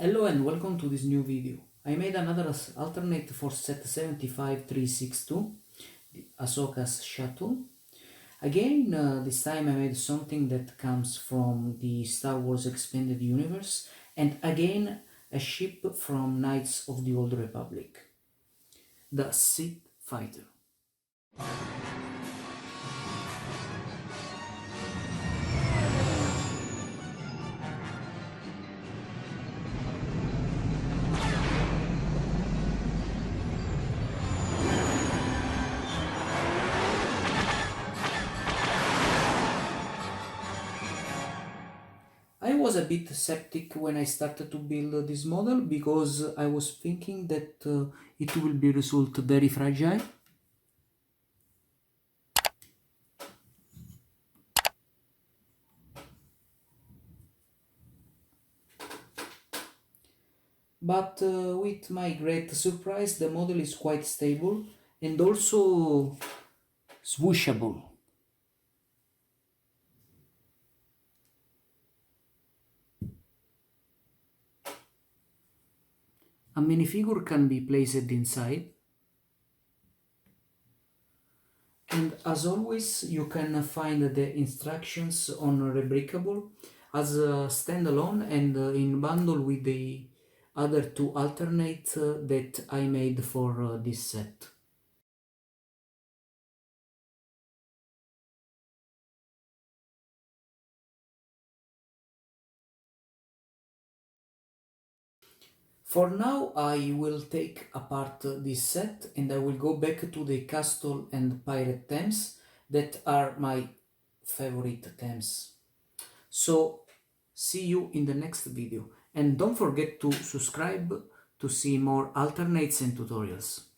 Hello and welcome to this new video. I made another alternate for set 75362, the Ashoka's Shuttle. Again, this time I made something that comes from the Star Wars Expanded Universe, and again a ship from Knights of the Old Republic, the Sith Fighter. I was a bit skeptic when I started to build this model because I was thinking that it will be result very fragile. But with my great surprise, the model is quite stable and also swooshable. A minifigure can be placed inside, and as always you can find the instructions on Rebrickable as a standalone and in bundle with the other two alternates that I made for this set. For now I will take apart this set and I will go back to the castle and pirate themes that are my favorite themes. So see you in the next video and don't forget to subscribe to see more alternates and tutorials.